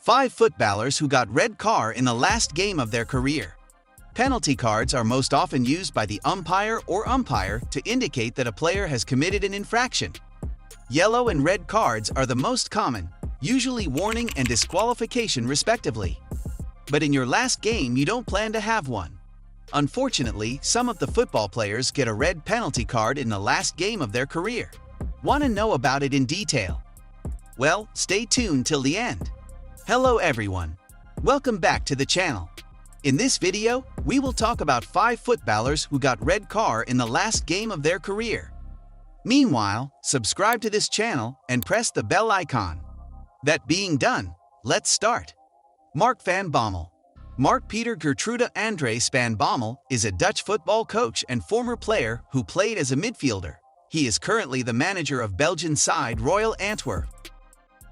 5 footballers who got red card in the last game of their career. Penalty cards are most often used by the umpire or umpire to indicate that a player has committed an infraction. Yellow and red cards are the most common, usually warning and disqualification respectively. But in your last game, you don't plan to have one. Unfortunately, some of the football players get a red penalty card in the last game of their career. Want to know about it in detail? Well, stay tuned till the end. Hello everyone. Welcome back to the channel. In this video, we will talk about 5 footballers who got red card in the last game of their career. Meanwhile, subscribe to this channel and press the bell icon. That being done, let's start. Mark van Bommel. Mark Peter Gertrude Andries van Bommel is a Dutch football coach and former player who played as a midfielder. He is currently the manager of Belgian side Royal Antwerp.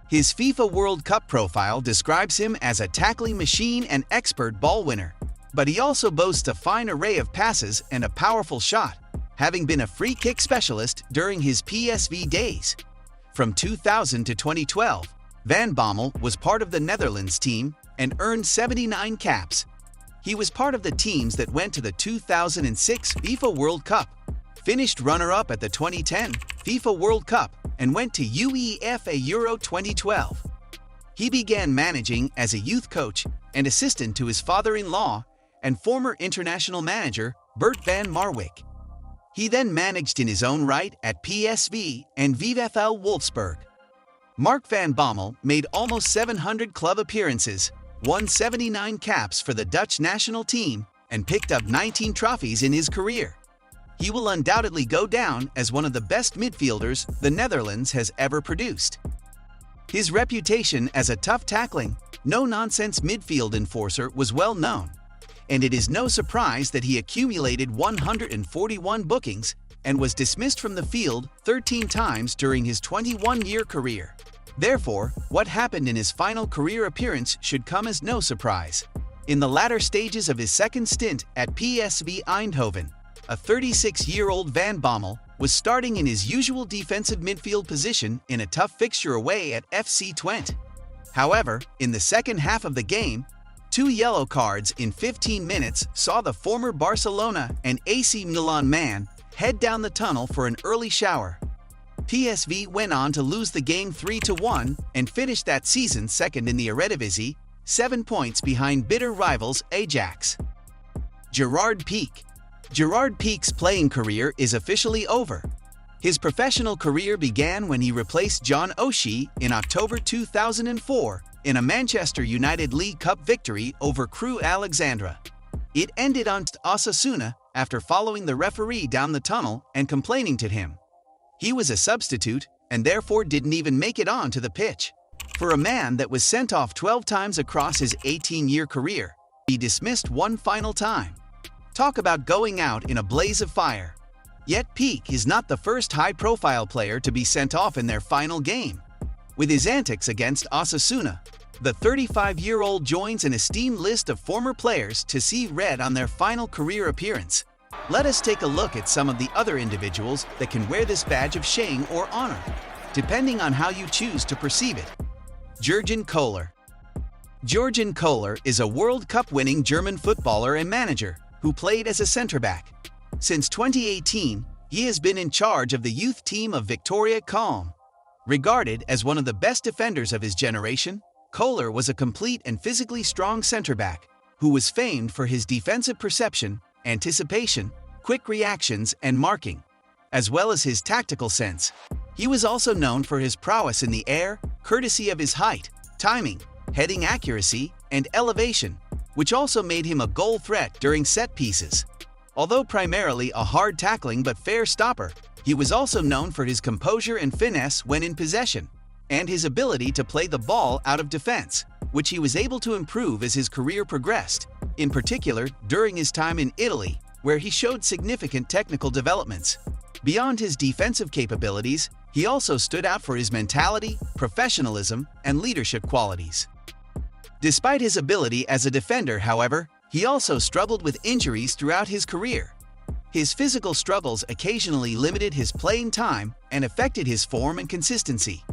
His FIFA World Cup profile describes him as a tackling machine and expert ball winner. But he also boasts a fine array of passes and a powerful shot, having been a free kick specialist during his PSV days. From 2000 to 2012, Van Bommel was part of the Netherlands team and earned 79 caps. He was part of the teams that went to the 2006 FIFA World Cup, finished runner-up at the 2010 FIFA World Cup, and went to UEFA Euro 2012. He began managing as a youth coach and assistant to his father-in-law and former international manager Bert van Marwijk. He then managed in his own right at PSV and VfL Wolfsburg. Mark van Bommel made almost 700 club appearances, won 79 caps for the Dutch national team, and picked up 19 trophies in his career. He will undoubtedly go down as one of the best midfielders the Netherlands has ever produced. His reputation as a tough tackling, no-nonsense midfield enforcer was well known, and it is no surprise that he accumulated 141 bookings and was dismissed from the field 13 times during his 21-year career. Therefore, what happened in his final career appearance should come as no surprise. In the latter stages of his second stint at PSV Eindhoven, a 36-year-old Van Bommel was starting in his usual defensive midfield position in a tough fixture away at FC Twente. However, in the second half of the game, 2 yellow cards in 15 minutes saw the former Barcelona and AC Milan man head down the tunnel for an early shower. PSV went on to lose the game 3-1 and finished that season second in the Eredivisie, 7 points behind bitter rivals Ajax. Gerard Pique. Gerard Pique's playing career is officially over. His professional career began when he replaced John O'Shea in October 2004 in a Manchester United League Cup victory over Crewe Alexandra. It ended on Osasuna after following the referee down the tunnel and complaining to him. He was a substitute and therefore didn't even make it onto the pitch. For a man that was sent off 12 times across his 18-year career, he dismissed one final time. Talk about going out in a blaze of fire. Yet Pique is not the first high-profile player to be sent off in their final game. With his antics against Osasuna, the 35-year-old joins an esteemed list of former players to see red on their final career appearance. Let us take a look at some of the other individuals that can wear this badge of shame or honor, depending on how you choose to perceive it. Jurgen Kohler. Jurgen Kohler is a World Cup-winning German footballer and manager who played as a centre-back. Since 2018, he has been in charge of the youth team of Victoria Calm. Regarded as one of the best defenders of his generation, Kohler was a complete and physically strong centre-back who was famed for his defensive perception, anticipation, quick reactions, and marking, as well as his tactical sense. He was also known for his prowess in the air, courtesy of his height, timing, heading accuracy, and elevation, which also made him a goal threat during set pieces. Although primarily a hard tackling but fair stopper, he was also known for his composure and finesse when in possession, and his ability to play the ball out of defense, which he was able to improve as his career progressed, in particular during his time in Italy, where he showed significant technical developments. Beyond his defensive capabilities, he also stood out for his mentality, professionalism, and leadership qualities. Despite his ability as a defender, however, he also struggled with injuries throughout his career. His physical struggles occasionally limited his playing time and affected his form and consistency.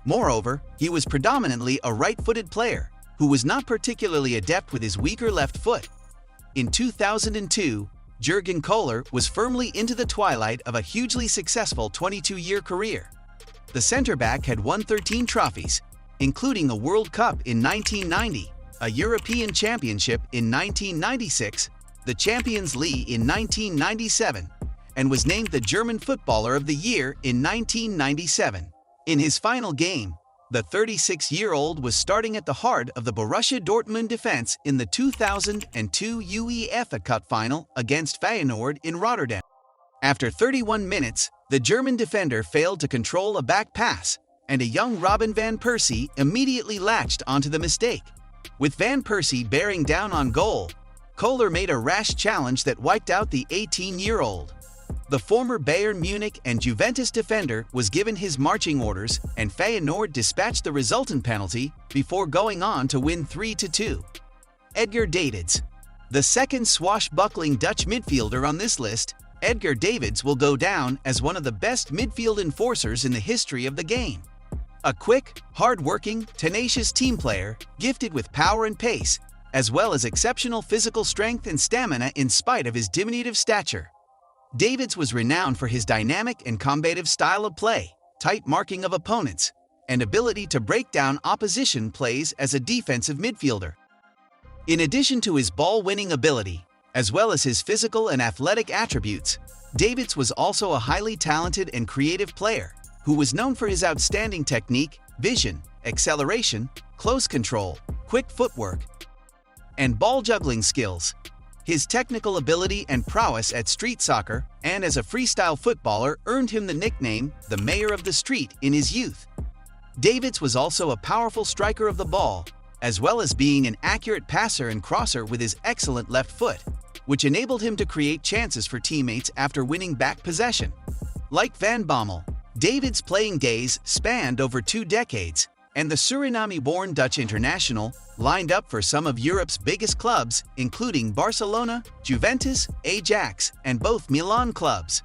Moreover, he was predominantly a right-footed player who was not particularly adept with his weaker left foot. In 2002, Jurgen Kohler was firmly into the twilight of a hugely successful 22-year career. The center-back had won 13 trophies, including a World Cup in 1990, a European Championship in 1996, the Champions League in 1997, and was named the German Footballer of the Year in 1997. In his final game, the 36-year-old was starting at the heart of the Borussia Dortmund defense in the 2002 UEFA Cup final against Feyenoord in Rotterdam. After 31 minutes, the German defender failed to control a back pass, and a young Robin van Persie immediately latched onto the mistake. With Van Persie bearing down on goal, Kohler made a rash challenge that wiped out the 18-year-old. The former Bayern Munich and Juventus defender was given his marching orders, and Feyenoord dispatched the resultant penalty before going on to win 3-2. Edgar Davids. The second swashbuckling Dutch midfielder on this list, Edgar Davids will go down as one of the best midfield enforcers in the history of the game. A quick, hard-working, tenacious team player, gifted with power and pace, as well as exceptional physical strength and stamina in spite of his diminutive stature. Davids was renowned for his dynamic and combative style of play, tight marking of opponents, and ability to break down opposition plays as a defensive midfielder. In addition to his ball-winning ability, as well as his physical and athletic attributes, Davids was also a highly talented and creative player who was known for his outstanding technique, vision, acceleration, close control, quick footwork, and ball juggling skills. His technical ability and prowess at street soccer and as a freestyle footballer earned him the nickname the Mayor of the Street in his youth. Davids was also a powerful striker of the ball, as well as being an accurate passer and crosser with his excellent left foot, which enabled him to create chances for teammates after winning back possession. Like Van Bommel, Davids' playing days spanned over 2 decades, and the Suriname-born Dutch international lined up for some of Europe's biggest clubs, including Barcelona, Juventus, Ajax, and both Milan clubs.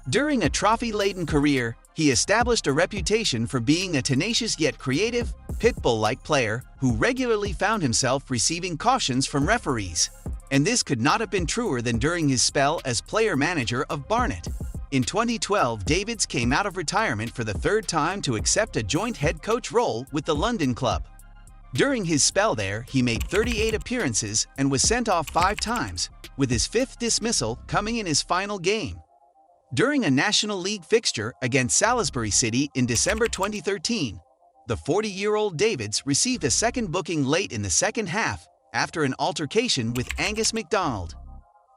During a trophy-laden career, he established a reputation for being a tenacious yet creative, pitbull-like player who regularly found himself receiving cautions from referees. And this could not have been truer than during his spell as player-manager of Barnet. In 2012, Davids came out of retirement for the 3rd time to accept a joint head coach role with the London club. During his spell there, he made 38 appearances and was sent off 5 times, with his 5th dismissal coming in his final game. During a National League fixture against Salisbury City in December 2013, the 40-year-old Davids received a second booking late in the second half after an altercation with Angus MacDonald.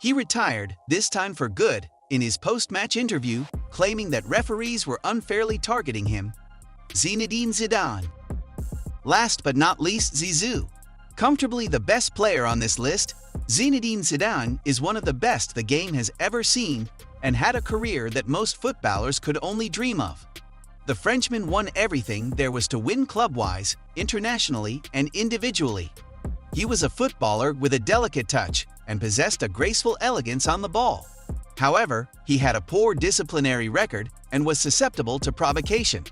He retired, this time for good, in his post-match interview, claiming that referees were unfairly targeting him. Zinedine Zidane. Last but not least, Zizou. Comfortably the best player on this list, Zinedine Zidane is one of the best the game has ever seen and had a career that most footballers could only dream of. The Frenchman won everything there was to win club-wise, internationally, and individually. He was a footballer with a delicate touch and possessed a graceful elegance on the ball. However, he had a poor disciplinary record and was susceptible to provocation.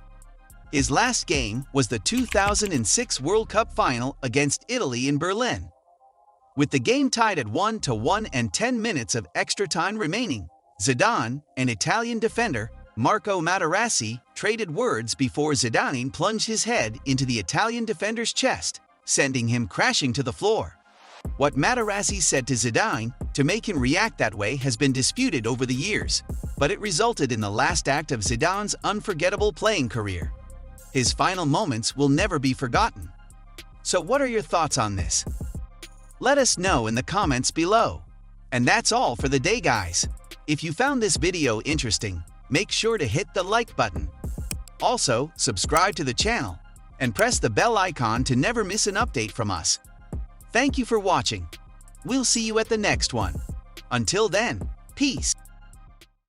His last game was the 2006 World Cup final against Italy in Berlin. With the game tied at 1-1 and 10 minutes of extra time remaining, Zidane, an Italian defender, Marco Materazzi, traded words before Zidane plunged his head into the Italian defender's chest, sending him crashing to the floor. What Materazzi said to Zidane to make him react that way has been disputed over the years, but it resulted in the last act of Zidane's unforgettable playing career. His final moments will never be forgotten. So what are your thoughts on this? Let us know in the comments below. And that's all for the day, guys. If you found this video interesting, make sure to hit the like button. Also, subscribe to the channel and press the bell icon to never miss an update from us. Thank you for watching. We'll see you at the next one. Until then, peace.